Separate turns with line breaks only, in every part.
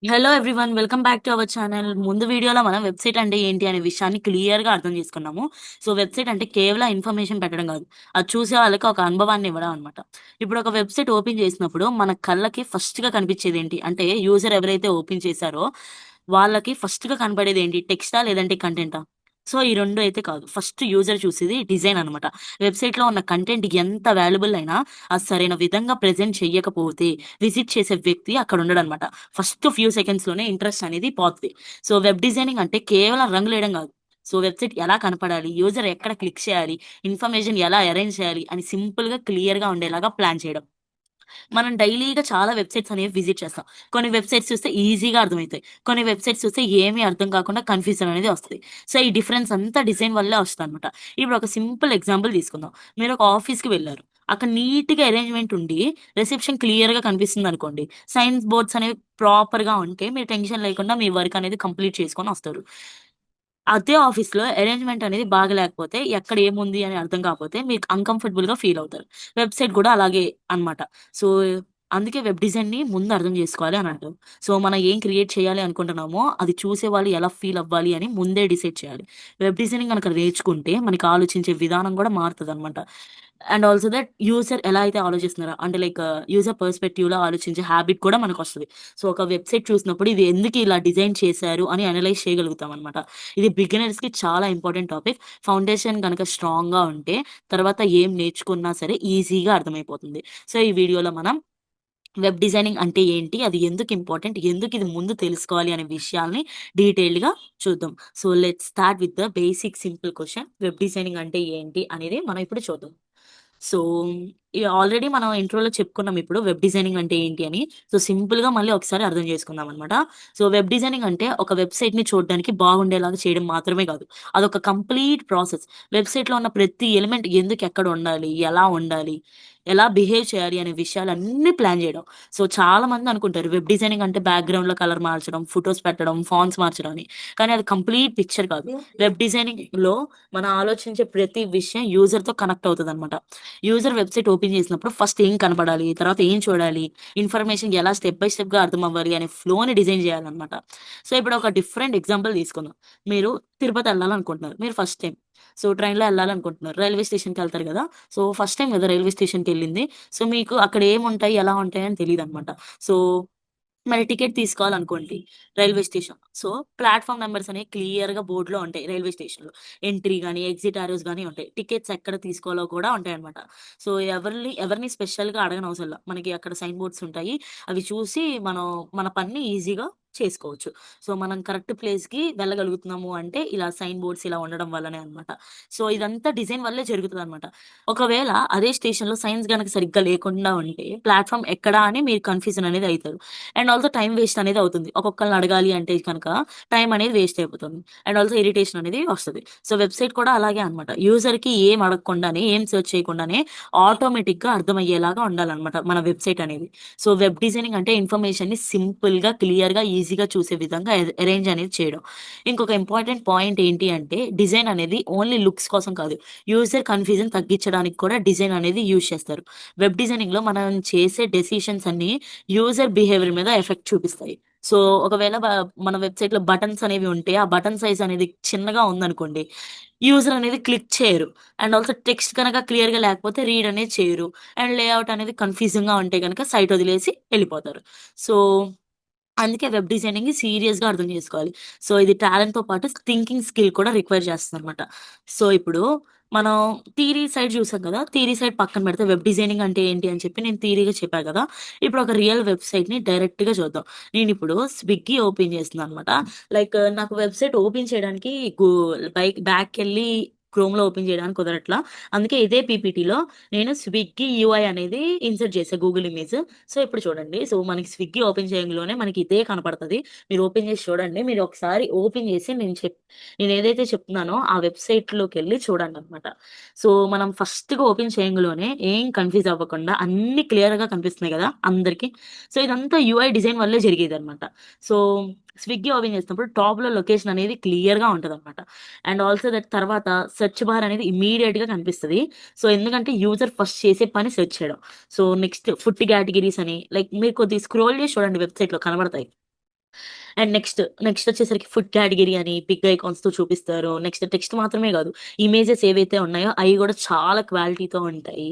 Hello everyone. Welcome back to our channel. ముందు వీడియోలో మనం వెబ్‌సైట్ అంటే ఏంటి అనే విషయాన్ని క్లియర్‌గా అర్థం చేసుకున్నాము. సో, వెబ్‌సైట్ అంటే కేవలం ఇన్ఫర్మేషన్ పెట్టడం కాదు. అది చూసే వాళ్ళకి ఒక అనుభవాన్ని ఇవ్వడం అనమాట. ఇప్పుడు ఒక వెబ్‌సైట్ ఓపెన్ చేసినప్పుడు మన కళ్ళకి ఫస్ట్‌గా కనిపించేదేంటి? అంటే యూజర్ ఎవరైతే ఓపెన్ చేశారో వాళ్ళకి ఫస్ట్‌గా కనపడేదేంటి? టెక్స్టా? లేదంటే కంటెంటా? సో, ఈ 2 అయితే కాదు. ఫస్ట్ యూజర్ చూసేది డిజైన్ అనమాట. వెబ్‌సైట్‌లో ఉన్న కంటెంట్ ఎంత వాల్యుబుల్ అయినా అది సరైన విధంగా ప్రెజెంట్ చెయ్యకపోతే విజిట్ చేసే వ్యక్తి అక్కడ ఉండడనమాట. ఫస్ట్ ఫ్యూ సెకండ్స్‌లోనే ఇంట్రెస్ట్ అనేది పోతది. సో, వెబ్ డిజైనింగ్ అంటే కేవలం రంగులేయడం గాదు. సో, వెబ్‌సైట్ ఎలా కనపడాలి? యూజర్ ఎక్కడ క్లిక్ చేయాలి? ఇన్ఫర్మేషన్ ఎలా అరేంజ్ చేయాలి? అని సింపుల్‌గా, క్లియర్‌గా ఉండేలాగా ప్లాన్ చేయడం. మనం డైలీగా చాలా వెబ్‌సైట్స్ అనేవి విజిట్ చేస్తాం. కొన్ని వెబ్‌సైట్స్ చూస్తే ఈజీగా అర్థమైతాయి. కొన్ని వెబ్‌సైట్స్ చూస్తే ఏమీ అర్థం కాకుండా కన్‌ఫ్యూజన్ అనేది వస్తది. సో, ఈ డిఫరెన్స్ అంతా డిజైన్ వల్లే వస్తదనమాట. ఇప్పుడు ఒక సింపుల్ ఎగ్జాంపుల్ తీసుకుందాం. మీరు ఒక ఆఫీస్‌కి వెళ్లారు. అక్కడ నీట్‌గా అరేంజ్‌మెంట్ ఉండి, రిసెప్షన్ క్లియర్‌గా కనిపిస్తుందనుకోండి. సైన్స్ బోర్డ్స్ అనేవి ప్రాపర్‌గా ఉంటే మీరు టెన్షన్ లేకుండా మీ వర్క్ అనేది కంప్లీట్ చేసుకొనొస్తారు. అదే ఆఫీస్‌లో అరేంజ్‌మెంట్ అనేది బాగాలేకపోతే, ఎక్కడ ఏముంది అని అర్థం కాకపోతే మీకు అన్‌కంఫర్టబుల్‌గా ఫీల్ అవుతారు. వెబ్‌సైట్ కూడా అలాగే అన్నమాట. సో, అందుకే వెబ్ డిజైన్‌ని ముందు అర్థం చేసుకోవాలి అని అంటారు. సో, మనం ఏం క్రియేట్ చేయాలి అనుకుంటున్నామో, అది చూసేవాళ్ళు ఎలా ఫీల్ అవ్వాలి అని ముందే డిసైడ్ చేయాలి. వెబ్ డిజైనింగ్ గనక నేర్చుకుంటే మనకి ఆలోచించే విధానం కూడా మారుతదన్నమాట. అండ్ ఆల్సో దట్ యూజర్ ఎలా అయితే ఆలోచిస్తున్నారో అంటే లైక్ యూజర్ పర్స్‌పెక్టివ్‌లో ఆలోచించే హాబిట్ కూడా మనకొస్తది. సో, ఒక వెబ్‌సైట్ చూసినప్పుడు ఇది ఎందుకు ఇలా డిజైన్ చేశారు అని అనలైజ్ చేయగలుగుతామన్నమాట. ఇది బిగినర్స్‌కి చాలా ఇంపార్టెంట్ టాపిక్. ఫౌండేషన్ గనక స్ట్రాంగ్‌గా ఉంటే తర్వాత ఏం నేర్చుకున్నా సరే ఈజీగా అర్థమైపోతుంది. సో, ఈ వీడియోలో మనం వెబ్ డిజైనింగ్ అంటే ఏంటి? అది ఎందుకు ఇంపార్టెంట్? ఎందుకు ఇది ముందు తెలుసుకోవాలి అనే విషయాల్ని డీటెయిల్డ్‌గా చూద్దాం. So, let's start with the basic simple question. Web designing అంటే ఏంటి అనేది మనం ఇప్పుడు చూద్దాం. సో, ఆల్రెడీ మనం ఇంట్రోలో చెప్పుకున్నాం ఇప్పుడు వెబ్ డిజైనింగ్ అంటే ఏంటి అని. సో, సింపుల్‌గా మళ్ళీ ఒకసారి అర్థం చేసుకుందాం అనమాట. సో, వెబ్ డిజైనింగ్ అంటే ఒక వెబ్‌సైట్‌ని చూడడానికి బాగుండేలాగా చేయడం మాత్రమే కాదు. అదొక కంప్లీట్ ప్రాసెస్. వెబ్‌సైట్‌లో ఉన్న ప్రతి ఎలిమెంట్ ఎందుకు ఎక్కడ ఉండాలి? ఎలా ఉండాలి? ఎలా బిహేవ్ చేయాలి? అనే విషయాలన్నీ ప్లాన్ చేయడం. సో, చాలామంది అనుకుంటారు వెబ్ డిజైనింగ్ అంటే బ్యాక్‌గ్రౌండ్‌లో కలర్ మార్చడం, ఫోటోస్ పెట్టడం, ఫాంట్స్ మార్చడం అని. కానీ అది కంప్లీట్ పిక్చర్ కాదు. వెబ్ డిజైనింగ్‌లో మనం ఆలోచించే ప్రతి విషయం యూజర్‌తో కనెక్ట్ అవుతదనమాట. యూజర్ వెబ్‌సైట్ ఓపెన్ చేసినప్పుడు ఫస్ట్ ఏం కనపడాలి? తర్వాత ఏం చూడాలి? ఇన్ఫర్మేషన్ ఎలా స్టెప్ బై స్టెప్‌గా అర్థమవ్వాలి అనే ఫ్లోని డిజైన్ చేయాలనమాట. సో, ఇప్పుడు ఒక డిఫరెంట్ ఎగ్జాంపుల్ తీసుకుందాం. మీరు తిరుపతి ఎళ్ళాలనుకుంటున్నారు. మీరు ఫస్ట్ టైమ్. సో, ట్రైన్‌లో ఎళ్ళాలనుకుంటున్నారు. రైల్వే స్టేషన్‌కెళ్తారు గదా! సో, ఫస్ట్ టైమ్ గదా రైల్వే స్టేషన్‌కెళ్ళింది. సో, మీకు అక్కడ ఏముంటాయి? ఎలా ఉంటాయి? అని తెలీదనమాట. సో, మరి టికెట్ తీసుకోవాలనుకోండి railway station. So, platform numbers అనేవి క్లియర్‌గా బోర్డ్‌లో ఉంటాయి రైల్వే స్టేషన్‌లో. ఎంట్రీ గాని, ఎగ్జిట్ ఆరోస్ గాని ఉంటాయి. టికెట్స్ ఎక్కడ తీసుకోవాలో కూడా ఉంటాయన్నమాట. సో, ఎవరిని స్పెషల్‌గా అడగనవసరంలా. మనకి అక్కడ సైన్ బోర్డ్స్ ఉంటాయి. అవి చూసి మనం మన పనిని ఈజీగా చేసుకోవచ్చు. సో, మనం కరెక్ట్ ప్లేస్‌కి వెళ్ళగలుగుతున్నాము అంటే ఇలా సైన్ బోర్డ్స్ ఇలా ఉండడం వల్లనే అన్నమాట. సో, ఇదంతా డిజైన్ వల్లే జరుగుతదన్నమాట. ఒకవేళ అదే స్టేషన్‌లో సైన్స్ గనక సరిగ్గా లేకుండా ఉంటే ప్లాట్‌ఫార్మ్ ఎక్కడా అని మీరు కన్‌ఫ్యూజన్ అనేది అయితారు. అండ్ ఆల్సో టైమ్ వేస్ట్ అనేది అవుతుంది. ఒక్కొక్కళ్ళని అడగాలి అంటే కనుక టైం అనేది వేస్ట్ అయిపోతుంది. అండ్ ఆల్సో ఇరిటేషన్ అనేది వస్తది. సో, వెబ్‌సైట్ కూడా అలాగే అన్నమాట. యూజర్‌కి ఏం అడగకుండానే, ఏం సెర్చ్ చేయకుండానే ఆటోమేటిక్‌గా అర్థమయ్యేలాగా ఉండాలన్నమాట మన వెబ్‌సైట్ అనేది. సో, వెబ్ డిజైనింగ్ అంటే ఇన్ఫర్మేషన్‌ని సింపుల్‌గా, క్లియర్‌గా, ఈజీగా చూసే విధంగా అరేంజ్ అనేది చేయడం. ఇంకొక ఇంపార్టెంట్ పాయింట్ ఏంటి అంటే డిజైన్ అనేది ఓన్లీ లుక్స్ కోసం కాదు. యూజర్ కన్‌ఫ్యూజన్ తగ్గించడానికి కూడా డిజైన్ అనేది యూజ్ చేస్తారు. వెబ్ డిజైనింగ్‌లో మనం చేసే డెసిషన్స్ అన్నీ యూజర్ బిహేవియర్ మీద ఎఫెక్ట్ చూపిస్తాయి. సో, ఒకవేళ మన వెబ్‌సైట్‌లో బటన్స్ అనేవి ఉంటే, ఆ బటన్ సైజ్ అనేది చిన్నగా ఉందనుకోండి, యూజర్ అనేది క్లిక్ చేయరు. అండ్ ఆల్సో టెక్స్ట్ గనక క్లియర్‌గా లేకపోతే రీడ్ అనేది చేయరు. అండ్ లేఔట్ అనేది కన్‌ఫ్యూజింగ్‌గా ఉంటే గనక సైట్ వదిలేసి ఎళ్ళిపోతారు. సో, అందుకే వెబ్ డిజైనింగ్‌ని సీరియస్‌గా అర్థం చేసుకోవాలి. సో, ఇది టాలెంట్‌తో పాటు థింకింగ్ స్కిల్ కూడా రిక్వైర్ చేస్తదనమాట. సో, ఇప్పుడు మనం థియరీ సైడ్ చూసాం కదా! థియరీ సైడ్ పక్కన పెడితే వెబ్ డిజైనింగ్ అంటే ఏంటి అని చెప్పి నేను థియరీగా చెప్పా కదా! ఇప్పుడు ఒక రియల్ వెబ్‌సైట్‌ని డైరెక్ట్‌గా చూద్దాం. నేనిప్పుడు స్విగ్గీ ఓపెన్ చేస్తున్నాననమాట. లైక్ నాకు వెబ్‌సైట్ ఓపెన్ చేయడానికి గు బ్యాక్‌కెళ్ళి క్రోమ్‌లో ఓపెన్ చేయడానికి కుదరట్లా. అందుకే ఇదే పీపీటీలో నేను స్విగ్గీ యూఐ అనేది ఇన్సర్ట్ చేశా గూగుల్ ఇమేజ్. సో, ఇప్పుడు చూడండి. సో, మనకి స్విగ్గీ ఓపెన్ చేయంగానే మనకి ఇదే కనపడతది. మీరు ఓపెన్ చేసి చూడండి. మీరు ఒకసారి ఓపెన్ చేసి నేనేదైతే చెప్తున్నానో ఆ వెబ్‌సైట్‌లోకెళ్ళి చూడండనమాట. సో, మనం ఫస్ట్‌గా ఓపెన్ చేయంగానే ఏం కన్‌ఫ్యూజ్ అవ్వకుండా అన్నీ క్లియర్‌గా కనిపిస్తున్నాయి గదా! అందరికి. సో, ఇదంతా యూఐ డిజైన్ వల్లే జరిగేదనమాట. సో, స్విగ్గీ ఓపెన్ చేసినప్పుడు టాప్‌లో లొకేషన్ అనేది క్లియర్‌గా ఉంటదనమాట. అండ్ ఆల్సో దట్ తర్వాత సెర్చ్ బార్ అనేది ఇమ్మీడియేట్‌గా కనిపిస్తది. సో, ఎందుకంటే యూజర్ ఫస్ట్ చేసే పని సెర్చ్ చేయడం. సో, నెక్స్ట్ ఫుడ్ కేటగరీస్ అని లైక్ మీరు కొద్దిగా స్క్రోల్ చేసి చూడండి వెబ్‌సైట్‌లో కనబడతాయి. అండ్ నెక్స్ట్ వచ్చేసరికి ఫుడ్ కేటగిరీ అని బిగ్ ఐకాన్స్‌తో చూపిస్తారు. నెక్స్ట్ టెక్స్ట్ మాత్రమే గాదు. ఇమేజెస్ ఏవైతే ఉన్నాయో అయి గూడా చాలా క్వాలిటీతో ఉంటాయి.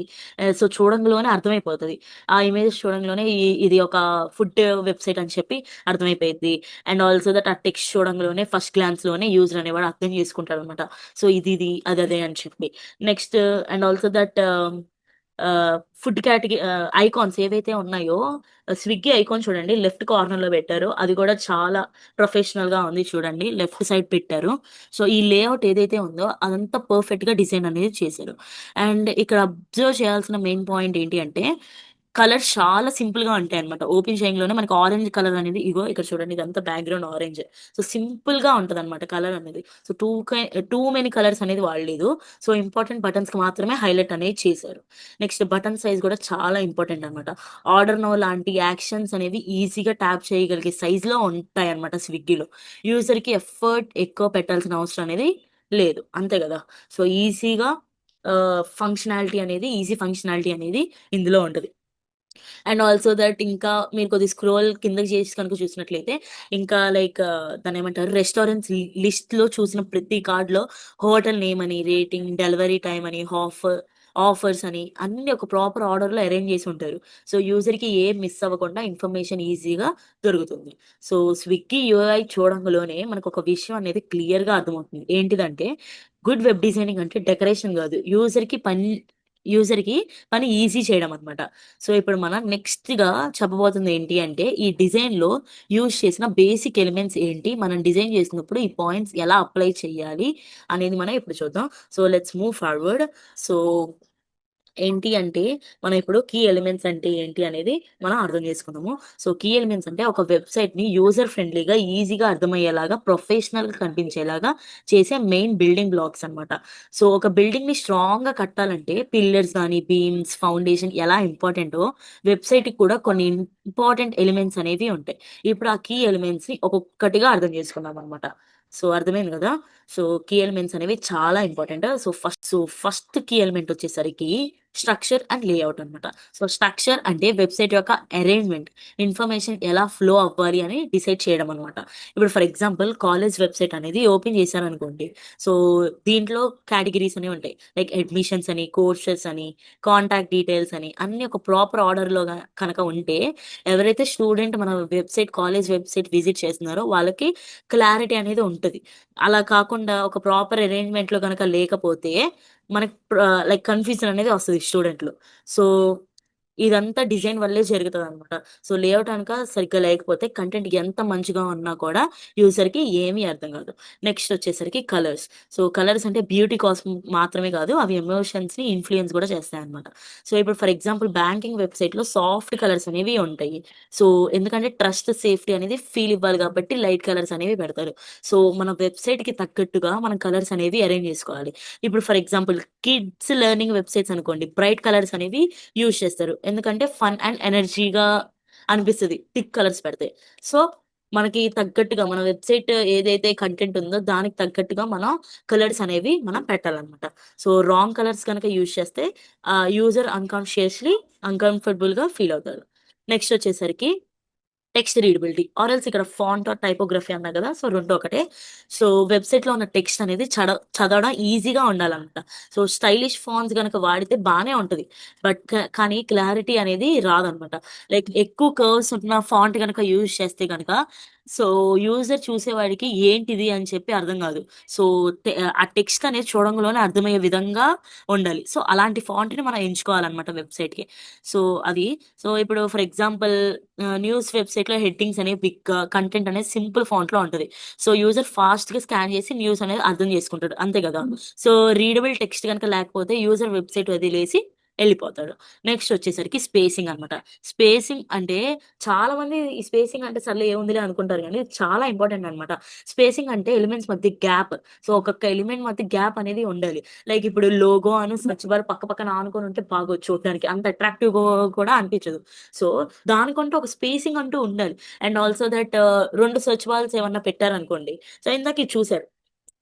సో, చూడంలోనే అర్థమైపోతది. ఆ ఇమేజెస్ చూడంలోనే ఇది ఒక ఫుడ్ వెబ్‌సైట్ అని చెప్పి అర్థమైపోయిద్ది. అండ్ ఆల్సో దట్ ఆ టెక్స్ట్ చూడంలోనే ఫస్ట్ గ్లాన్స్‌లోనే యూజర్ అనేవాడు అర్థం చేసుకుంటాడనమాట. సో, ఇది అదదే అని చెప్పి. Next and also that food icons ఏవైతే ఉన్నాయో స్విగ్గీ ఐకాన్ చూడండి లెఫ్ట్ కార్నర్‌లో పెట్టారు. అది గూడా చాలా ప్రొఫెషనల్‌గా ఉంది చూడండి. లెఫ్ట్ సైడ్ పెట్టారు. సో, ఈ లేఔట్ ఏదైతే ఉందో అదంతా పర్ఫెక్ట్‌గా డిజైన్ అనేది చేశారు. అండ్ ఇక్కడ అబ్జర్వ్ చేయాల్సిన మెయిన్ పాయింట్ ఏంటి అంటే కలర్స్ చాలా సింపుల్‌గా ఉంటాయన్నమాట. ఓపెన్ చేయంగానే మనకు ఆరెంజ్ కలర్ అనేది ఇగో ఇక్కడ చూడండి ఇదంతా బ్యాక్‌గ్రౌండ్ ఆరెంజ్. సో, సింపుల్‌గా ఉంటదన్నమాట కలర్ అనేది. సో, టూ మెనీ కలర్స్ అనేది వాడలేదు. సో, ఇంపార్టెంట్ బటన్స్‌కి మాత్రమే హైలైట్ అనేది చేశారు. నెక్స్ట్ బటన్ సైజ్ గూడా చాలా ఇంపార్టెంట్ అన్నమాట. ఆర్డర్ నౌ లాంటి యాక్షన్స్ అనేవి ఈజీగా ట్యాప్ చేయగలిగే సైజ్‌లో ఉంటాయన్నమాట స్విగ్గీలో. యూజర్‌కి ఎఫర్ట్ ఎక్కువ పెట్టాల్సిన అవసరం అనేది లేదు. అంతే గదా! సో, ఈజీ ఫంక్షనాలిటీ అనేది ఇందులో ఉంటది. అండ్ ఆల్సో దట్ ఇంకా మీరు కొద్దిగా స్క్రోల్ కిందకి చేసి కనుక చూసినట్లయితే ఇంకా లైక్ దాన్నేమంటారు రెస్టారెంట్స్ లిస్ట్‌లో చూసిన ప్రతి కార్డ్‌లో హోటల్ నేమ్ అని, రేటింగ్, డెలివరీ టైమ్ అని, ఆఫర్స్ అని అన్నీ ఒక ప్రాపర్ ఆర్డర్‌లో అరేంజ్ చేసి ఉంటారు. సో, యూజర్‌కి ఏం మిస్ అవ్వకుండా ఇన్ఫర్మేషన్ ఈజీగా దొరుకుతుంది. సో, స్విగ్గీ యూఐ చూడంగలోనే మనకొక విషయం అనేది క్లియర్‌గా అర్థమవుతుంది. ఏంటిదంటే గుడ్ వెబ్ డిజైనింగ్ అంటే డెకరేషన్ గాదు. యూజర్‌కి పని ఈజీ చేయడం అన్నమాట. సో, ఇప్పుడు మనం నెక్స్ట్‌గా చెప్పబోతుంది ఏంటి అంటే, ఈ డిజైన్‌లో యూజ్ చేసిన బేసిక్ ఎలిమెంట్స్ ఏంటి? మనం డిజైన్ చేసినప్పుడు ఈ పాయింట్స్ ఎలా అప్లై చేయాలి? అనేది మనం ఇప్పుడు చూద్దాం. So, let's move forward. So, ఏంటి అంటే, మనం ఇప్పుడు కీ ఎలిమెంట్స్ అంటే ఏంటి అనేది మనం అర్థం చేసుకుందాము. సో, కీ ఎలిమెంట్స్ అంటే ఒక వెబ్‌సైట్‌ని యూజర్ ఫ్రెండ్లీగా, ఈజీగా అర్థమయ్యేలాగా, ప్రొఫెషనల్‌గా కనిపించేలాగా చేసే మెయిన్ బిల్డింగ్ బ్లాక్స్ అన్నమాట. సో, ఒక బిల్డింగ్‌ని స్ట్రాంగ్‌గా కట్టాలంటే పిల్లర్స్ గాని, బీమ్స్, ఫౌండేషన్ ఎలా ఇంపార్టెంటో వెబ్‌సైట్‌కి కూడా కొన్ని ఇంపార్టెంట్ ఎలిమెంట్స్ అనేవి ఉంటాయి. ఇప్పుడు ఆ కీ ఎలిమెంట్స్‌ని ఒక్కొక్కటిగా అర్థం చేసుకుందామన్నమాట. సో, అర్థమైంది గదా! సో, కీ ఎలిమెంట్స్ అనేవి చాలా ఇంపార్టెంట్. ఫస్ట్ కీ ఎలిమెంట్ వచ్చేసరికి స్ట్రక్చర్ అండ్ లేఔట్ అన్నమాట. సో, స్ట్రక్చర్ అంటే వెబ్‌సైట్ యొక్క అరేంజ్‌మెంట్. ఇన్ఫర్మేషన్ ఎలా ఫ్లో అవ్వాలి అని డిసైడ్ చేయడం అన్నమాట. ఇప్పుడు ఫర్ ఎగ్జాంపుల్ కాలేజ్ వెబ్‌సైట్ అనేది ఓపెన్ చేశారనుకోండి. సో, దీంట్లో కేటగరీస్ అనేవి ఉంటాయి. లైక్ అడ్మిషన్స్ అని, కోర్సెస్ అని, కాంటాక్ట్ డీటెయిల్స్ అని అన్నీ ఒక ప్రాపర్ ఆర్డర్‌లో కనుక ఉంటే ఎవరైతే స్టూడెంట్ మన కాలేజ్ వెబ్‌సైట్ విజిట్ చేస్తున్నారో వాళ్ళకి క్లారిటీ అనేది ఉంటది. అలా కాకుండా ఒక ప్రాపర్ అరేంజ్‌మెంట్‌లో గనక లేకపోతే మనకి లైక్ కన్‌ఫ్యూజన్ అనేది వస్తది స్టూడెంట్‌లో. సో, ఇదంతా డిజైన్ వల్లే జరుగుతదనమాట. సో, లేఔట్ గనక సరిగ్గా లేకపోతే కంటెంట్ ఎంత మంచిగా ఉన్నా కూడా యూజర్‌కి ఏమీ అర్థం కాదు. నెక్స్ట్ వచ్చేసరికి కలర్స్. సో, కలర్స్ అంటే బ్యూటీ కోసం మాత్రమే కాదు అవి ఎమోషన్స్‌ని ఇన్‌ఫ్లూయెన్స్ కూడా చేస్తాయన్నమాట. సో, ఇప్పుడు ఫర్ ఎగ్జాంపుల్ బ్యాంకింగ్ వెబ్‌సైట్‌లో సాఫ్ట్ కలర్స్ అనేవి ఉంటాయి. సో, ఎందుకంటే ట్రస్ట్, సేఫ్టీ అనేది ఫీల్ ఇవ్వాలి కాబట్టి లైట్ కలర్స్ అనేవి పెడతారు. సో, మన వెబ్‌సైట్‌కి తగ్గట్టుగా మనం కలర్స్ అనేవి అరేంజ్ చేసుకోవాలి. ఇప్పుడు for example kids learning websites అనుకోండి. బ్రైట్ కలర్స్ అనేవి యూజ్ చేస్తారు. ఎందుకంటే ఫన్ అండ్ ఎనర్జీగా అనిపిస్తది థిక్ కలర్స్ పెడితే. సో, మనకి తగ్గట్టుగా మన వెబ్‌సైట్ ఏదైతే కంటెంట్ ఉందో దానికి తగ్గట్టుగా మనం కలర్స్ అనేవి మనం పెట్టాలన్నమాట. సో, రాంగ్ కలర్స్ గనక యూజ్ చేస్తే యూజర్ అన్‌కంఫర్టబుల్‌గా ఫీల్ అవుతారు. నెక్స్ట్ వచ్చేసరికి టెక్స్ట్ రీడబిలిటీ ఇక్కడ ఫాంట్ ఆర్ టైపోగ్రఫీ అన్నా గదా! సో, 2 ఒకటే. సో, వెబ్‌సైట్‌లో ఉన్న టెక్స్ట్ అనేది చదవడం ఈజీగా ఉండాలనమాట. సో, స్టైలిష్ ఫాంట్స్ గనక వాడితే బానే ఉంటది. బట్ కానీ క్లారిటీ అనేది రాదనమాట. లైక్ ఎక్కువ కర్వ్స్ ఉన్న ఫాంట్ గనక యూజ్ చేస్తే గనక సో, యూజర్ చూసేవాడికి ఏంటిది అని చెప్పి అర్థం గాదు. సో, ఆ టెక్స్ట్ అనేది చూడంలోనే అర్థమయ్యే విధంగా ఉండాలి. సో, అలాంటి ఫాంట్‌ని మనం ఎంచుకోవాలనమాట వెబ్‌సైట్‌కి. సో, అది. సో, ఇప్పుడు ఫర్ ఎగ్జాంపుల్ న్యూస్ వెబ్‌సైట్‌లో హెడ్డింగ్స్ అనేవి బిగ్‌గా, కంటెంట్ అనేది సింపుల్ ఫాంట్‌లో ఉంటది. సో, యూజర్ ఫాస్ట్‌గా స్కాన్ చేసి న్యూస్ అనేది అర్థం చేసుకుంటాడు. అంతే గదా! సో, రీడబుల్ టెక్స్ట్ గనుక లేకపోతే యూజర్ వెబ్‌సైట్ వదిలేసి ఎళ్ళిపోతాడు. నెక్స్ట్ వచ్చేసరికి స్పేసింగ్ అనమాట. స్పేసింగ్ అంటే చాలా మంది ఈ స్పేసింగ్ అంటే సర్లే ఏముందిలే అనుకుంటారు గానీ, ఇది చాలా ఇంపార్టెంట్ అనమాట. స్పేసింగ్ అంటే ఎలిమెంట్స్ మధ్య గ్యాప్. సో, ఒక్కొక్క ఎలిమెంట్ మధ్య గ్యాప్ అనేది ఉండాలి. లైక్ ఇప్పుడు లోగో సెర్చ్ బార్ పక్క పక్కన ఆనుకొని ఉంటే బాగోదు చూడడానికి. అంత అట్రాక్టివ్‌గా కూడా అనిపించదు. సో, దానికంటూ ఒక స్పేసింగ్ అంటూ ఉండాలి. And also that 2 search bars ఏమన్నా పెట్టారనుకోండి. సో, ఇందాక ఇది చూసారు.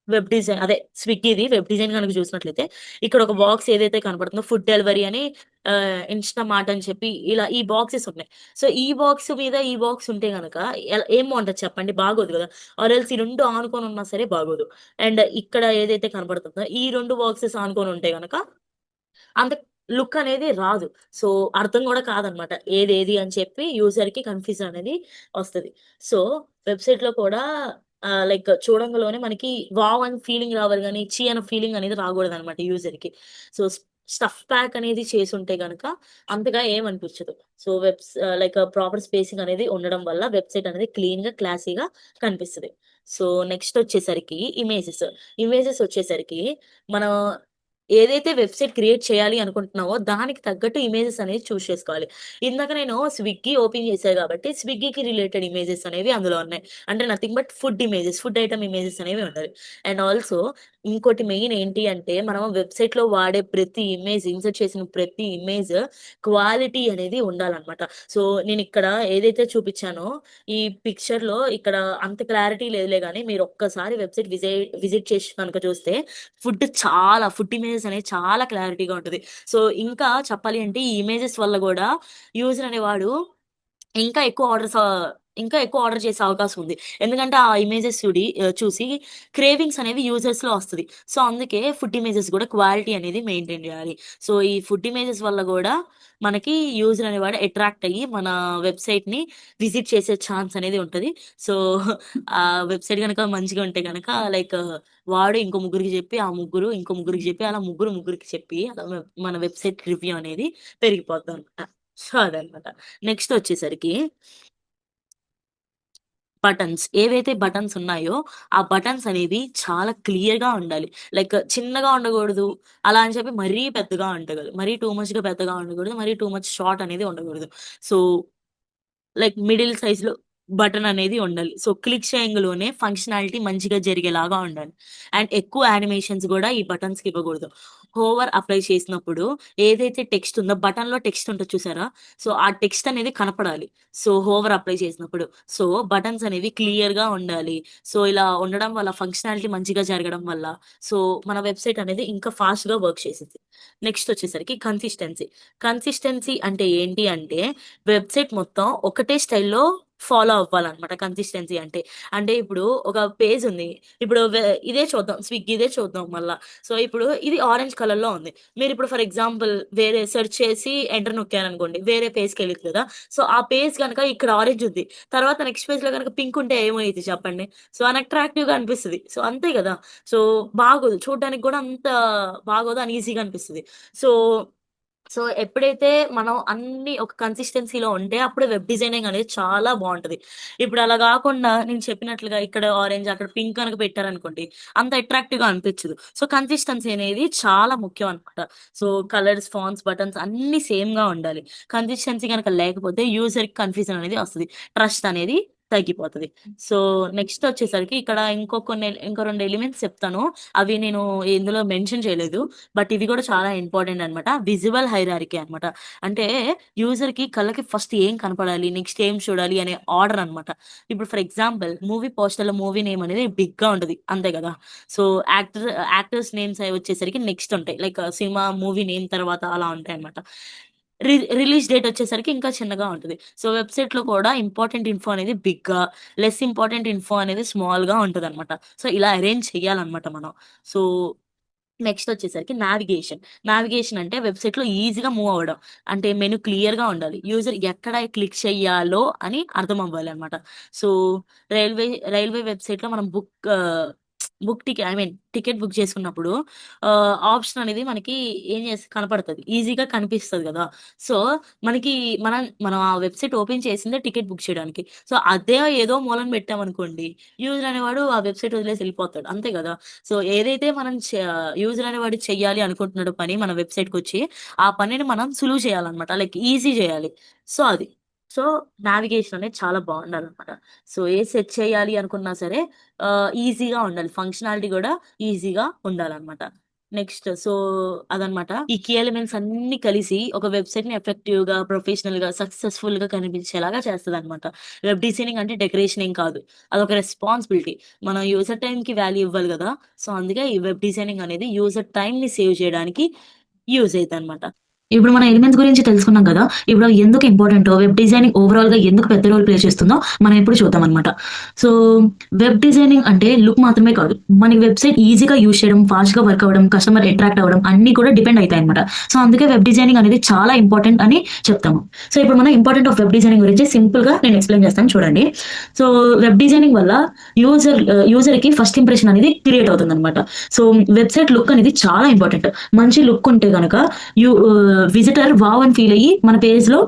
వెబ్ డిజైన్ గనుక చూసినట్లయితే ఇక్కడ ఒక బాక్స్ ఏదైతే కనపడుతుందో ఫుడ్ డెలివరీ అని ఇన్‌స్టామార్ట్ అని చెప్పి ఇలా ఈ బాక్సెస్ ఉన్నాయి. సో, ఈ బాక్స్ మీద ఈ బాక్స్ ఉంటే గనక ఏం బావుంటది చెప్పండి? బాగోదు గదా! ఆర్ ఎల్స్ ఈ 2 ఆనుకొని ఉన్నా సరే బాగోదు. అండ్ ఇక్కడ ఏదైతే కనపడుతుందో ఈ 2 బాక్సెస్ ఆనుకొని ఉంటే గనక అంత లుక్ అనేది రాదు. సో, అర్థం గూడా కాదనమాట. ఏదేది అని చెప్పి యూజర్‌కి కన్‌ఫ్యూజన్ అనేది వస్తది. సో, వెబ్‌సైట్‌లో కూడా లైక్ చూడంగలోనే మనకి వావ్! అని ఫీలింగ్ రావాలి గానీ, ఛీ! అన్న ఫీలింగ్ అనేది రాగూడదనమాట యూజర్‌కి. సో, స్టఫ్ ప్యాక్ అనేది చేసుంటే గనక అంతగా ఏమనిపించదు. సో, లైక్ ప్రాపర్ స్పేసింగ్ అనేది ఉండడం వల్ల వెబ్‌సైట్ అనేది క్లీన్‌గా, క్లాసీగా కనిపిస్తది. సో, నెక్స్ట్ వచ్చేసరికి ఇమేజెస్. ఇమేజెస్ వచ్చేసరికి మనం ఏదైతే వెబ్‌సైట్ క్రియేట్ చేయాలి అనుకుంటున్నామో, దానికి తగ్గట్టు ఇమేజెస్ అనేది చూజ్ చేసుకోవాలి. ఇందాక నేను స్విగ్గీ ఓపెన్ చేశా గాబట్టి, స్విగ్గీకి రిలేటెడ్ ఇమేజెస్ అనేవి అందులో ఉన్నాయి. అంటే nothing but food images, food item images అనేవి ఉండాలి. అండ్ ఆల్సో ఇంకోటి మెయిన్ ఏంటి అంటే, మనం వెబ్‌సైట్‌లో వాడే ప్రతి ఇమేజ్, ఇన్సర్ట్ చేసిన ప్రతి ఇమేజ్ క్వాలిటీ అనేది ఉండాలనమాట. సో, నేనిక్కడ ఏదైతే చూపిచ్చానో, ఈ పిక్చర్‌లో ఇక్కడ అంత క్లారిటీ లేదులే గానీ, మీరు ఒక్కసారి వెబ్‌సైట్ విజిట్ చేసి గనుక చూస్తే ఫుడ్ ఇమేజెస్ అనేది చాలా క్లారిటీగా ఉంటది. సో, ఇంకా చెప్పాలి అంటే ఈ ఇమేజెస్ వల్ల గూడా యూజర్ అనేవాడు ఇంకా ఎక్కువ ఆర్డర్స్ ఇంకా ఎక్కువ ఆర్డర్ చేసే అవకాశం ఉంది. ఎందుకంటే ఆ ఇమేజెస్ చూసి క్రేవింగ్స్ అనేవి యూజర్స్‌లో వస్తది. సో, అందుకే ఫుడ్ ఇమేజెస్ గూడా క్వాలిటీ అనేది మెయింటైన్ జేయాలి. సో, ఈ ఫుడ్ ఇమేజెస్ వల్ల గూడా మనకి యూజర్ అనేవాడు అట్రాక్ట్ అయ్యి మన వెబ్‌సైట్‌ని విజిట్ చేసే ఛాన్స్ అనేది ఉంటది. సో, ఆ వెబ్‌సైట్ గనక మంచిగా ఉంటే గనక లైక్ వాడు ఇంకో ముగ్గురికి జెప్పి, ఆ ముగ్గురు ఇంకో ముగ్గురికి జెప్పి, అలా ముగ్గురికి చెప్పి అలా మన వెబ్‌సైట్ రివ్యూ అనేది పెరిగిపోద్దనమాట. సో, అదనమాట. నెక్స్ట్ వచ్చేసరికి ఏవైతే బటన్స్ ఉన్నాయో, ఆ బటన్స్ అనేవి చాలా క్లియర్‌గా ఉండాలి. లైక్ చిన్నగా ఉండగూడదు. అలా అని చెప్పి మరీ పెద్దగా ఉండగూడదు. మరీ టూ మచ్‌గా పెద్దగా ఉండగూడదు. మరీ టూ మచ్ షార్ట్ అనేది ఉండగూడదు. సో, లైక్ మిడిల్ సైజ్‌లో బటన్ అనేది ఉండాలి. సో, క్లిక్ చేయంగలోనే ఫంక్షనాలిటీ మంచిగా జరిగేలాగా ఉండాలి. అండ్ ఎక్కువ యానిమేషన్స్ గూడా ఈ బటన్స్‌కి ఇవ్వగూడదు. హోవర్ అప్లై చేసినప్పుడు ఏదైతే టెక్స్ట్ ఉందో బటన్‌లో టెక్స్ట్ ఉంటది చూసారా? సో, ఆ టెక్స్ట్ అనేది కనపడాలి. సో, హోవర్ అప్లై చేసినప్పుడు. సో, బటన్స్ అనేవి క్లియర్‌గా ఉండాలి. సో, ఇలా ఉండడం వల్ల ఫంక్షనాలిటీ మంచిగా జరగడం వల్ల సో, మన వెబ్‌సైట్ అనేది ఇంకా ఫాస్ట్‌గా వర్క్ చేసిద్ది. నెక్స్ట్ వచ్చేసరికి కన్సిస్టెన్సీ. కన్సిస్టెన్సీ అంటే ఏంటి అంటే వెబ్‌సైట్ మొత్తం ఒకటే స్టైల్‌లో ఫాలో అవ్వాలన్నమాట కన్సిస్టెన్సీ అంటే. అంటే ఇప్పుడు ఒక పేజ్ ఉంది. ఇప్పుడు ఇదే చూద్దాం. స్విగ్గీదే చూద్దాం మళ్ళా. సో, ఇప్పుడు ఇది ఆరెంజ్ కలర్‌లో ఉంది. మీరిప్పుడు ఫర్ ఎగ్జాంపుల్ వేరే సెర్చ్ చేసి ఎంటర్ నొక్కారనుకోండి. వేరే పేజ్‌కెళ్ళిద్ది కదా! సో, ఆ పేజ్ గనక ఇక్కడ ఆరెంజ్ ఉంది. తర్వాత నెక్స్ట్ పేజ్‌లో గనక పింక్ ఉంటే ఏమైద్ది చెప్పండి? సో, అన్‌అట్రాక్టివ్‌గా అనిపిస్తది. సో, అంతే గదా! సో, బాగోదు. చూడ్డానికి గూడా అంత బాగోదు. అన్‌ఈజీగా అనిపిస్తది. సో ఎప్పుడైతే మనం అన్నీ ఒక కన్సిస్టెన్సీలో ఉంటే అప్పుడు వెబ్ డిజైనింగ్ అనేది చాలా బావుంటది. ఇప్పుడు అలా గాకుండా నేను చెప్పినట్లుగా ఇక్కడ ఆరెంజ్, అక్కడ పింక్ గనక పెట్టారనుకోండి అంత అట్రాక్టివ్‌గా అనిపించదు. సో, కన్సిస్టెన్సీ అనేది చాలా ముఖ్యం అన్నమాట. సో, కలర్స్, ఫాంట్స్, బటన్స్ అన్నీ సేమ్‌గా ఉండాలి. కన్సిస్టెన్సీ గనక లేకపోతే యూజర్‌కి కన్‌ఫ్యూజన్ అనేది వస్తది. ట్రస్ట్ అనేది తగ్గిపోతది. సో, నెక్స్ట్ వచ్చేసరికి ఇక్కడ ఇంకో 2 ఎలిమెంట్స్ చెప్తాను. అవి నేను ఇందులో మెన్షన్ చేయలేదు. బట్ ఇవి గూడా చాలా ఇంపార్టెంట్ అనమాట. విజువల్ హైరార్కీ అనమాట. అంటే యూజర్‌కి కళ్ళకి ఫస్ట్ ఏం కనపడాలి, నెక్స్ట్ ఏం చూడాలి అనే ఆర్డర్ అనమాట. ఇప్పుడు ఫర్ ఎగ్జాంపుల్ మూవీ పోస్టర్‌లో మూవీ నేమ్ అనేది బిగ్‌గా ఉంటది. అంతే గదా! సో, యాక్టర్స్ నేమ్స్ అయి వచ్చేసరికి నెక్స్ట్ ఉంటాయి. లైక్ సినిమా మూవీ నేమ్ తర్వాత అలా ఉంటాయన్నమాట. రిలీజ్ డేట్ వచ్చేసరికి ఇంకా చిన్నగా ఉంటది. సో, వెబ్‌సైట్‌లో కూడా ఇంపార్టెంట్ ఇన్ఫో అనేది బిగ్‌గా, లెస్ ఇంపార్టెంట్ ఇన్ఫో అనేది స్మాల్‌గా ఉంటదనమాట. సో, ఇలా అరేంజ్ చేయాలన్నమాట మనం. సో నెక్స్ట్ వచ్చేసరికి నావిగేషన్. నావిగేషన్ అంటే వెబ్‌సైట్‌లో ఈజీగా మూవ్ అవ్వడం. అంటే మెను క్లియర్‌గా ఉండాలి. యూజర్ ఎక్కడ క్లిక్ చేయాలో అని అర్థం అవ్వాలన్నమాట. సో, రైల్వే రైల్వే వెబ్‌సైట్‌లో మనం ఐ మీన్ టికెట్ బుక్ చేసుకున్నప్పుడు ఆప్షన్ అనేది మనకి కనపడతది. ఈజీగా కనిపిస్తది గదా! సో, మనకి మనం ఆ వెబ్‌సైట్ ఓపెన్ చేసిందే టికెట్ బుక్ చేయడానికి. సో, అదే ఏదో మూలన పెట్టామనుకోండి, యూజర్ అనేవాడు ఆ వెబ్‌సైట్ వదిలేసి ఎళ్ళిపోతాడు. అంతే గదా! సో, ఏదైతే మనం యూజర్ అనేవాడు చెయ్యాలి అనుకుంటున్నాడో పని మన వెబ్‌సైట్‌కొచ్చి, ఆ పనిని మనం సులువు చేయాలన్నమాట. లైక్ ఈజీ చేయాలి. సో, అది. సో, నావిగేషన్ అనేది చాలా బావుండాలన్నమాట. సో, సెర్చ్ చేయాలి అనుకున్నా సరే ఈజీగా ఉండాలి. ఫంక్షనాలిటీ గూడా ఈజీగా ఉండాలన్నమాట. నెక్స్ట్ అదనమాట. ఈ కీ ఎలిమెంట్స్ అన్నీ కలిసి ఒక వెబ్‌సైట్‌ని ఎఫెక్టివ్‌గా, ప్రొఫెషనల్‌గా, సక్సెస్‌ఫుల్‌గా కనిపించేలాగా చేస్తదనమాట. వెబ్ డిజైనింగ్ అంటే డెకరేషన్ ఏం కాదు. అదొక రెస్పాన్సిబిలిటీ. మనం యూజర్ టైమ్‌కి వాల్యూ ఇవ్వాలి గదా! సో, అందుకే ఈ వెబ్ డిజైనింగ్ అనేది యూజర్ టైమ్‌ని సేవ్ చేయడానికి యూజ్ అయిద్దనమాట. ఇప్పుడు మన ఎలిమెంట్స్ గురించి తెలుసుకున్నాం కదా! ఇప్పుడు అవి ఎందుకు ఇంపార్టెంటో, వెబ్ డిజైనింగ్ ఓవరాల్‌గా ఎందుకు పెద్ద రోల్ ప్లే చేస్తుందో మనం ఇప్పుడు చూద్దామనమాట. సో, వెబ్ డిజైనింగ్ అంటే లుక్ మాత్రమే కాదు. మనకి వెబ్‌సైట్ ఈజీగా యూజ్ చేయడం, ఫాస్ట్‌గా వర్క్ అవ్వడం, కస్టమర్ అట్రాక్ట్ అవ్వడం అన్నీ కూడా డిపెండ్ అయితాయన్నమాట. సో, అందుకే వెబ్ డిజైనింగ్ అనేది చాలా ఇంపార్టెంట్ అని చెప్తాము. సో, ఇప్పుడు మనం ఇంపార్టెంట్ ఆఫ్ వెబ్ డిజైనింగ్ గురించి సింపుల్‌గా నేను ఎక్స్‌ప్లెయిన్ చేస్తాను చూడండి. సో, వెబ్ డిజైనింగ్ వల్ల యూజర్‌కి ఫస్ట్ ఇంప్రెషన్ అనేది క్రియేట్ అవుతుందన్నమాట. సో, వెబ్‌సైట్ లుక్ అనేది చాలా ఇంపార్టెంట్. మంచి లుక్ ఉంటే గనక విజిటర్ వావ్ అని ఫీల్ అయ్యి మన పేజ్‌లో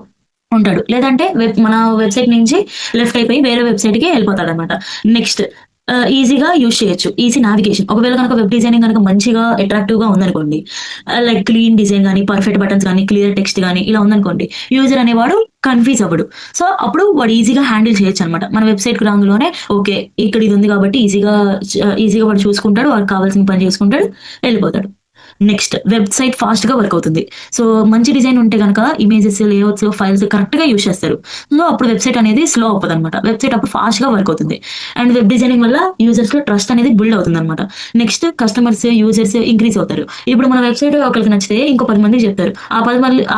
ఉంటాడు. లేదంటే మన వెబ్‌సైట్ నుంచి లెఫ్ట్ అయిపోయి వేరే వెబ్‌సైట్‌కి వెళ్ళిపోతాడన్నమాట. నెక్స్ట్ ఈజీగా యూజ్ చేయొచ్చు. Easy navigation. ఒకవేళ గనక వెబ్ డిజైనింగ్ గనక మంచిగా అట్రాక్టివ్‌గా ఉందనుకోండి. లైక్ క్లీన్ డిజైన్ గాని, పర్ఫెక్ట్ బటన్స్ గాని, క్లియర్ టెక్స్ట్ గాని ఇలా ఉందనుకోండి. యూజర్ అనేవాడు కన్‌ఫ్యూజ్ అవ్వడు. సో, అప్పుడు వాడు ఈజీగా హ్యాండిల్ చేయొచ్చన్నమాట. మన వెబ్‌సైట్‌కి రాంగానే ఓకే. ఇక్కడ ఇది ఉంది కాబట్టి ఈజీగా వాడు చూసుకుంటాడు. వాడికి కావాల్సిన పని చేసుకుంటాడు. వెళ్ళిపోతాడు. నెక్స్ట్ వెబ్‌సైట్ ఫాస్ట్‌గా వర్క్ అవుతుంది. సో, మంచి డిజైన్ ఉంటే గనక ఇమేజెస్, లేఔట్స్, ఫైల్స్ కరెక్ట్‌గా యూజ్ చేస్తారు. సో, అప్పుడు వెబ్‌సైట్ అనేది స్లో అవ్వదన్నమాట. వెబ్‌సైట్ అప్పుడు ఫాస్ట్‌గా వర్క్ అవుతుంది. అండ్ వెబ్ డిజైనింగ్ వల్ల యూజర్స్‌లో ట్రస్ట్ అనేది బిల్డ్ అవుతుందన్నమాట. నెక్స్ట్ కస్టమర్స్, యూజర్స్ ఇంక్రీజ్ అవుతారు. ఇప్పుడు మన వెబ్‌సైట్ ఒకళ్ళకి నచ్చితే ఇంకో 10 మందికి చెప్తారు. ఆ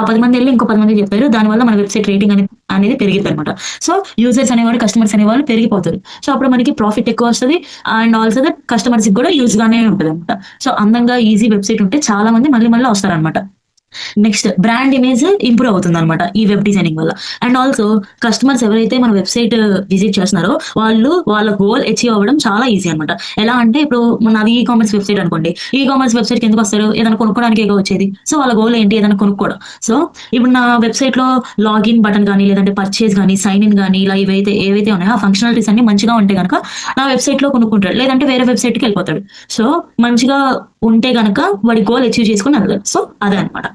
10 మంది ఎళ్లి ఇంకో 10 మందికి చెప్తారు. దానివల్ల మన వెబ్‌సైట్ రేటింగ్ అనేది పెరిగిద్దన్నమాట. సో, యూజర్స్ అనేవాళ్ళు, కస్టమర్స్ అనేవాళ్ళు పెరిగిపోతారు. సో, అప్పుడు మనకి ప్రాఫిట్ ఎక్కువొస్తది. అండ్ ఆల్సో దట్ కస్టమర్స్‌కి కూడా యూజ్‌గానే ఉంటదన్నమాట. సో, అందంగా ఈజీ వెబ్‌సైట్ ఉంటే చాలా మంది మళ్ళీ మళ్ళీ వస్తారనమాట. నెక్స్ట్ బ్రాండ్ ఇమేజ్ ఇంప్రూవ్ అవుతుందనమాట ఈ వెబ్ డిజైనింగ్ వల్ల. అండ్ ఆల్సో కస్టమర్స్ ఎవరైతే మన వెబ్‌సైట్ విజిట్ చేస్తున్నారో వాళ్ళ గోల్ అచీవ్ అవ్వడం చాలా ఈజీ అనమాట. ఎలా అంటే ఇప్పుడు నాది ఈ కామర్స్ వెబ్‌సైట్ అనుకోండి. ఈ కామర్స్ వెబ్‌సైట్‌కి ఎందుకొస్తారు? ఏదైనా కొనుక్కోవడానికేగా వచ్చేది. సో, వాళ్ళ గోల్ ఏంటి? ఏదైనా కొనుక్కోవడం. సో, ఇప్పుడు నా వెబ్‌సైట్‌లో లాగిన్ బటన్ గాని, లేదంటే పర్చేజ్ గాని, సైన్ ఇన్ గాని ఇలా ఏవైతే ఉన్నాయో ఆ ఫంక్షనాలిటీస్ అన్నీ మంచిగా ఉంటే గనక నా వెబ్‌సైట్‌లో కొనుక్కుంటాడు. లేదంటే వేరే వెబ్‌సైట్‌కెళ్ళిపోతాడు. సో, మంచిగా ఉంటే గనక వాడి గోల్ అచీవ్ చేసుకొని ఎళ్తాడు. సో, అదే అనమాట.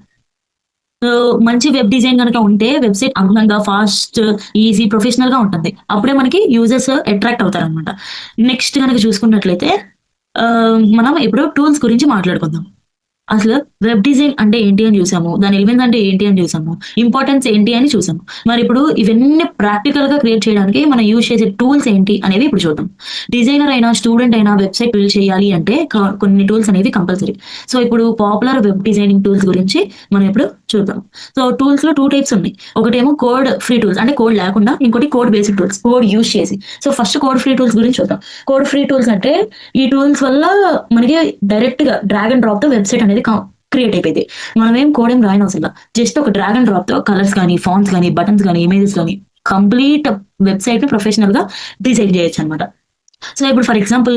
సో, మంచి వెబ్ డిజైన్ గనక ఉంటే వెబ్‌సైట్ అందంగా, ఫాస్ట్, ఈజీ, ప్రొఫెషనల్‌గా ఉంటుంది. అప్పుడే మనకి యూజర్స్ అట్రాక్ట్ అవుతారనమాట. నెక్స్ట్ గనక చూసుకున్నట్లయితే మనం ఇప్పుడు టూల్స్ గురించి మాట్లాడుకుందాం. అసలు వెబ్ డిజైన్ అంటే ఏంటి అని చూసాము. దాని ఎలిమెంట్స్ అంటే ఏంటి అని చూసాము. ఇంపార్టెన్స్ ఏంటి అని చూసాము. మరిప్పుడు ఇవన్నీ ప్రాక్టికల్‌గా క్రియేట్ చేయడానికి మనం యూజ్ చేసే టూల్స్ ఏంటి అనేవి ఇప్పుడు చూద్దాం. డిజైనర్ అయినా, స్టూడెంట్ అయినా వెబ్‌సైట్ బిల్డ్ చేయాలి అంటే కొన్ని టూల్స్ అనేవి కంపల్సరీ. సో, ఇప్పుడు పాపులర్ వెబ్ డిజైనింగ్ టూల్స్ గురించి మనం ఇప్పుడు చూద్దాం. సో, టూల్స్‌లో 2 టైప్స్ ఉన్నాయి. ఒకటేమో కోడ్ ఫ్రీ టూల్స్ అంటే కోడ్ లేకుండా, ఇంకోటి code based tools code use చేసి. So, first code free tools గురించి చూద్దాం. కోడ్ ఫ్రీ టూల్స్ అంటే ఈ టూల్స్ వల్ల మనకి డైరెక్ట్‌గా డ్రాగ్ అండ్ డ్రాప్‌తో వెబ్‌సైట్ అనేది క్రియేట్ అయిపోయిద్ది. మనమేం కోడ్ ఏం రాయనవసరంలా. జస్ట్ ఒక డ్రాగ్ అండ్ డ్రాప్‌తో కలర్స్ గాని, ఫాంట్స్ గాని, బటన్స్ గాని, ఇమేజెస్ గాని కంప్లీట్ వెబ్‌సైట్‌ని ప్రొఫెషనల్‌గా డిజైన్ చేయొచ్చనమాట. సో, ఇప్పుడు ఫర్ ఎగ్జాంపుల్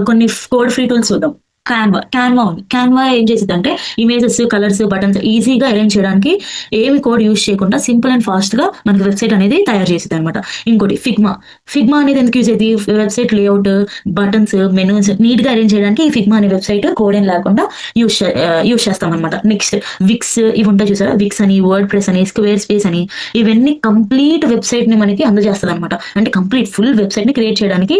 కొన్ని కోడ్ ఫ్రీ టూల్స్ చూద్దాం. కాన్వా ఉంది. కాన్వా ఏం చేసిద్దంటే ఇమేజెస్, కలర్స్, బటన్స్ ఈజీగా అరేంజ్ చేయడానికి ఏమి కోడ్ యూజ్ చేయకుండా సింపుల్ అండ్ ఫాస్ట్‌గా మనకి వెబ్‌సైట్ అనేది తయారు చేసిద్దనమాట. ఇంకోటి ఫిగ్మా అనేది ఎందుకు యూజ్ అయ్యిద్ది? వెబ్‌సైట్ లేఔట్, బటన్స్, మెనూస్ నీట్‌గా అరేంజ్ చేయడానికి ఈ ఫిగ్మా అనే వెబ్‌సైట్ కోడ్ ఏం లేకుండా యూజ్ చేస్తామనమాట. నెక్స్ట్ విక్స్ ఇవి ఉంటాయి చూసారా? విక్స్ అని, వర్డ్ ప్రెస్ అని, స్క్వేర్ స్పేస్ అని ఇవన్నీ కంప్లీట్ వెబ్‌సైట్‌ని మనకి అందజేస్తదనమాట. అంటే కంప్లీట్ ఫుల్ వెబ్‌సైట్‌ని క్రియేట్ చేయడానికి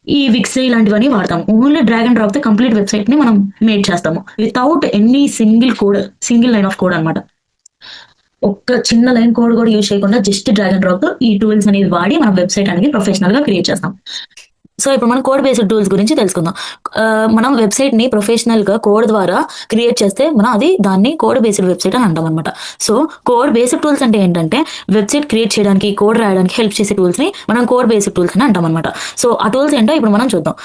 ఈ విక్స్ ఇలాంటివన్నీ వాడతాం. ఓన్లీ డ్రాగ్ అండ్ డ్రాప్‌తో కంప్లీట్ వెబ్‌సైట్‌ని మనం మేక్ చేస్తాము. Without any single line of code అన్నమాట. ఒక్క చిన్న లైన్ కోడ్ కూడా యూజ్ చేయకుండా జస్ట్ డ్రాగ్ అండ్ డ్రాప్‌తో ఈ టూల్స్ అనేవి వాడి మనం వెబ్‌సైట్ అనేది ప్రొఫెషనల్‌గా క్రియేట్ చేస్తాం. సో, ఇప్పుడు మనం కోడ్ బేస్డ్ టూల్స్ గురించి తెలుసుకుందాం. మనం వెబ్‌సైట్‌ని ప్రొఫెషనల్‌గా కోడ్ ద్వారా క్రియేట్ చేస్తే దాన్ని కోడ్ బేస్డ్ వెబ్‌సైట్ అని అంటామనమాట. సో, కోడ్ బేస్డ్ టూల్స్ అంటే ఏంటంటే వెబ్‌సైట్ క్రియేట్ చేయడానికి, కోడ్ రాయడానికి హెల్ప్ చేసే టూల్స్‌ని మనం కోడ్ బేస్డ్ టూల్స్ అని అంటామనమాట. సో, ఆ టూల్స్ ఏంటో ఇప్పుడు మనం చూద్దాం.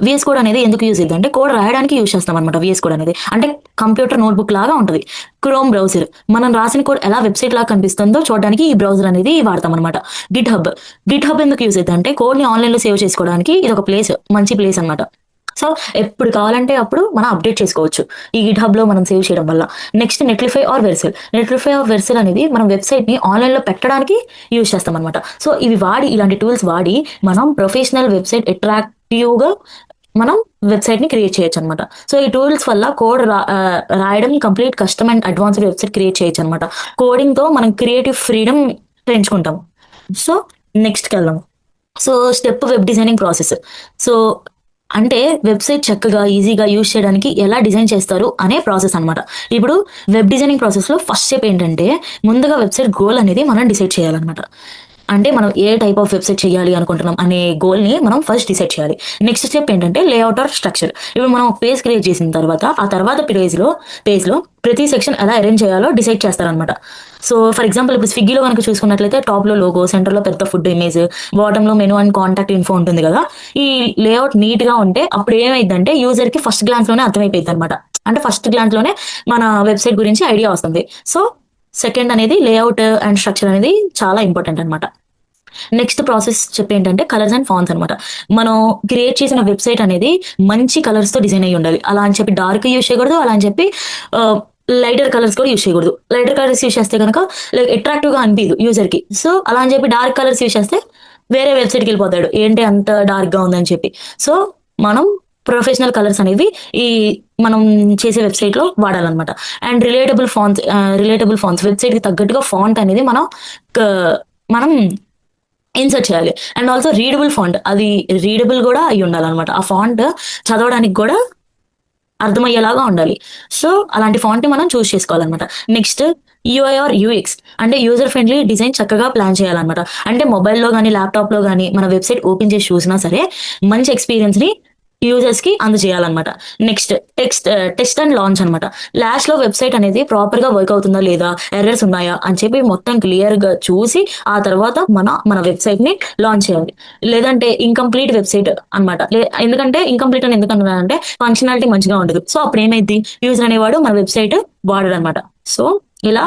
వీఎస్ కోడ్ అనేది ఎందుకు యూజ్ అయిద్దంటే కోడ్ రాయడానికి యూజ్ చేస్తామనమాట వీఎస్ కోడ్ అనేది. అంటే కంప్యూటర్ నోట్‌బుక్ లాగా ఉంటది. క్రోమ్ బ్రౌజర్ మనం రాసిన కోడ్ ఎలా వెబ్‌సైట్ లాగా కనిపిస్తుందో చూడడానికి ఈ బ్రౌజర్ అనేది వాడతామనమాట. గిట్‌హబ్ ఎందుకు యూజ్ అయిద్దంటే కోడ్‌ని ఆన్‌లైన్‌లో సేవ్ చేసుకోవడానికి ఇదొక మంచి ప్లేస్ అన్నమాట. సో, ఎప్పుడు కావాలంటే అప్పుడు మనం అప్డేట్ చేసుకోవచ్చు. ఈ గిట్‌హబ్‌లో మనం సేవ్ చేయడం వల్ల. నెక్స్ట్ నెట్‌లిఫై ఆర్ వెర్సెల్ అనేది మనం వెబ్‌సైట్‌ని ఆన్‌లైన్‌లో పెట్టడానికి యూజ్ చేస్తామనమాట. సో, ఇలాంటి టూల్స్ వాడి మనం ప్రొఫెషనల్ వెబ్‌సైట్ అట్రాక్టివ్‌గా మనం వెబ్‌సైట్‌ని క్రియేట్ చేయొచ్చనమాట. సో, ఈ టూల్స్ వల్ల రాయడం complete custom and advanced website create చేయొచ్చనమాట. కోడింగ్‌తో మనం క్రియేటివ్ ఫ్రీడమ్ పెంచుకుంటాం. సో, నెక్స్ట్‌కెళ్దాం. So, step web designing process. So, అంటే వెబ్‌సైట్ చక్కగా, ఈజీగా యూజ్ చేయడానికి ఎలా డిజైన్ చేస్తారు అనే ప్రాసెస్ అనమాట. ఇప్పుడు వెబ్ డిజైనింగ్ ప్రాసెస్‌లో ఫస్ట్ స్టెప్ ఏంటంటే ముందుగా వెబ్‌సైట్ గోల్ అనేది మనం డిసైడ్ చేయాలనమాట. అంటే మనం ఏ టైప్ ఆఫ్ వెబ్సైట్ చేయాలి అనుకుంటున్నాం అనే గోల్ని మనం ఫస్ట్ డిసైడ్ చేయాలి. నెక్స్ట్ స్టెప్ ఏంటంటే లేఅవుట్ ఆర్ స్ట్రక్చర్. ఇప్పుడు మనం పేజ్ క్రియేట్ చేసిన తర్వాత ఆ తర్వాత పేజ్లో ప్రతి సెక్షన్ ఎలా అరేంజ్ చేయాలో డిసైడ్ చేస్తారనమాట. సో ఫర్ ఎగ్జాంపుల్ ఇప్పుడు స్విగ్గీలో కనుక చూసుకున్నట్లయితే టాప్లో లోగో, సెంటర్లో పెద్ద ఫుడ్ ఇమేజ్, బాటంలో మెనూ అండ్ కాంటాక్ట్ ఇన్ఫో ఉంటుంది కదా. ఈ లేఅవుట్ నీట్గా ఉంటే అప్పుడు ఏమైందంటే యూజర్కి ఫస్ట్ గ్లాన్స్లోనే అర్థమైపోయింది అనమాట. అంటే ఫస్ట్ గ్లాన్స్లోనే మన వెబ్సైట్ గురించి ఐడియా వస్తుంది. సో సెకండ్ అనేది లేఅవుట్ అండ్ స్ట్రక్చర్ అనేది చాలా ఇంపార్టెంట్ అనమాట. నెక్స్ట్ ప్రాసెస్ చెప్పి ఏంటంటే కలర్స్ అండ్ ఫాంట్స్ అనమాట. మనం క్రియేట్ చేసిన వెబ్సైట్ అనేది మంచి కలర్స్ తో డిజైన్ అయ్యి ఉండాలి. అలా అని చెప్పి డార్క్ యూస్ చేయకూడదు, అలా అని చెప్పి లైటర్ కలర్స్ కూడా యూస్ చేయకూడదు. లైటర్ కలర్స్ యూస్ చేస్తే కనుక లైక్ అట్రాక్టివ్ గా అనిపించదు యూజర్ కి. సో అలా అని చెప్పి డార్క్ కలర్స్ యూస్ చేస్తే వేరే వెబ్సైట్కి వెళ్ళిపోతాడు, ఏంటి అంత డార్క్ గా ఉందని చెప్పి. సో మనం ప్రొఫెషనల్ కలర్స్ అనేవి ఈ మనం చేసే వెబ్సైట్ లో వాడాలన్నమాట. అండ్ రిలేటబుల్ ఫాంట్స్ వెబ్సైట్ కి తగ్గట్టుగా ఫాంట్ అనేది మనం ఇన్సర్ట్ చేయాలి. అండ్ ఆల్సో రీడబుల్ ఫాంట్, అది రీడబుల్ కూడా అయి ఉండాలన్నమాట. ఆ ఫాంట్ చదవడానికి కూడా అర్థమయ్యేలాగా ఉండాలి. సో అలాంటి ఫాంట్ మనం చూస్ చేసుకోవాలన్నమాట. నెక్స్ట్ యూఐ ఆర్ యూఎక్స్ అంటే యూజర్ ఫ్రెండ్లీ డిజైన్ చక్కగా ప్లాన్ చేయాలన్నమాట. అంటే మొబైల్లో కానీ ల్యాప్టాప్లో కానీ మన వెబ్సైట్ ఓపెన్ చేసి చూసినా సరే మంచి ఎక్స్పీరియన్స్ ని యూజర్స్ కి అందజేయాలన్నమాట. నెక్స్ట్ టెస్ట్ అండ్ లాంచ్ అనమాట. లాస్ట్ లో వెబ్సైట్ అనేది ప్రాపర్ గా వర్క్ అవుతుందా లేదా, ఎర్రర్స్ ఉన్నాయా అని చెప్పి మొత్తం క్లియర్ గా చూసి ఆ తర్వాత మన వెబ్సైట్ ని లాంచ్ చేయాలి. లేదంటే ఇన్కంప్లీట్ వెబ్సైట్ అనమాట. ఎందుకంటే ఇన్కంప్లీట్ అని ఎందుకంటే ఫంక్షనాలిటీ మంచిగా ఉండదు. సో అప్పుడు ఏమైంది, యూజర్ అనేవాడు మన వెబ్సైట్ వాడడు అనమాట. సో ఇలా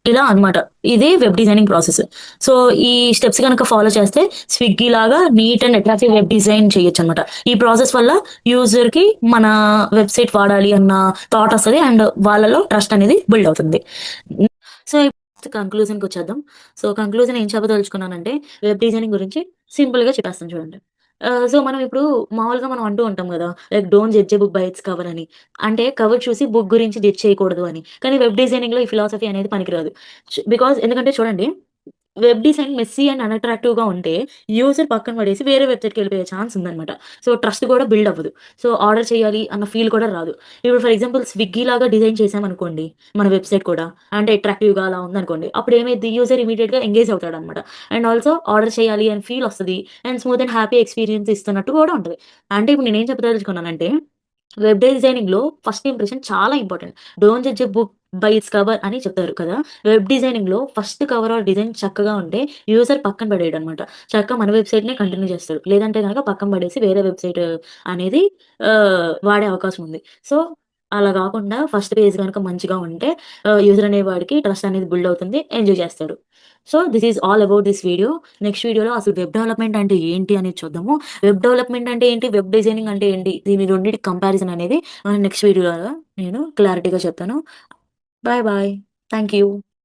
ఇలా అన్నమాట. ఇది వెబ్ డిజైనింగ్ ప్రాసెస్. సో ఈ స్టెప్స్ కనుక ఫాలో చేస్తే స్విగ్గీ లాగా neat and attractive web design చేయొచ్చు అనమాట. ఈ ప్రాసెస్ వల్ల యూజర్ కి మన వెబ్సైట్ వాడాలి అన్న థాట్ వస్తుంది అండ్ వాళ్ళలో ట్రస్ట్ అనేది బిల్డ్ అవుతుంది. సో కంక్లూజన్కి వచ్చేద్దాం. సో కంక్లూజన్ ఏం చెప్పదలుచుకున్నానంటే వెబ్ డిజైనింగ్ గురించి సింపుల్ గా చెప్పేస్తాను చూడండి. సో మనం ఇప్పుడు మామూలుగా మనం అంటూ ఉంటాం కదా, like don't judge a book by its cover అని. అంటే కవర్ చూసి బుక్ గురించి జడ్జ్ చేయకూడదు అని. కానీ వెబ్ డిజైనింగ్ లో ఈ ఫిలాసఫీ అనేది పనికిరాదు. బికాస్ ఎందుకంటే చూడండి, వెబ్ డిజైన్ మెస్సీ అండ్ అన్‌అట్రాక్టివ్‌గా ఉంటే యూజర్ పక్కన పడేసి వేరే వెబ్‌సైట్‌కి వెళ్ళిపోయే ఛాన్స్ ఉందన్నమాట. సో, ట్రస్ట్ కూడా బిల్డ్ అవ్వదు. సో, ఆర్డర్ చేయాలి అన్న ఫీల్ కూడా రాదు. ఇప్పుడు ఫర్ ఎగ్జాంపుల్ స్విగ్గీ లాగా డిజైన్ చేశామనుకోండి, మన వెబ్‌సైట్ కూడా అంటే అట్రాక్టివ్‌గా అలా ఉందనుకోండి, అప్పుడు ఏమైద్ది, యూజర్ ఇమ్మీడియేట్‌గా ఎంగేజ్ అవుతాడన్నమాట. అండ్ ఆల్సో ఆర్డర్ చేయాలి అని ఫీల్ వస్తది. And smooth and happy experience ఇస్తున్నట్టు కూడా ఉంటది. అంటే ఇప్పుడు నేనేం చెప్పదలుచుకున్నానంటే వెబ్ డిజైనింగ్‌లో ఫస్ట్ ఇంప్రెషన్ చాలా important. Don't judge a book by its cover అని చెప్తారు కదా. వెబ్ డిజైనింగ్‌లో ఫస్ట్ కవర్ ఆర్ డిజైన్ చక్కగా ఉంటే యూజర్ పక్కన పడేయడనమాట. చక్కగా మన వెబ్‌సైట్‌నే కంటిన్యూ చేస్తాడు. లేదంటే గనక పక్కన పడేసి వేరే వెబ్‌సైట్ అనేది వాడే అవకాశం ఉంది. సో, అలా గాకుండా ఫస్ట్ పేజ్ గనక మంచిగా ఉంటే యూజర్ అనేవాడికి ట్రస్ట్ అనేది బిల్డ్ అవుతుంది. ఎంజాయ్ చేస్తాడు. So, this is all about this video. Next వీడియోలో అసలు వెబ్ డెవలప్‌మెంట్ అంటే ఏంటి అనేది చూద్దాము. వెబ్ డెవలప్‌మెంట్ అంటే ఏంటి? వెబ్ డిజైనింగ్ అంటే ఏంటి? దీని రెండిటి కంపారిజన్ అనేది నెక్స్ట్ వీడియోలో నేను క్లారిటీగా చెప్తాను. Bye bye. Thank you.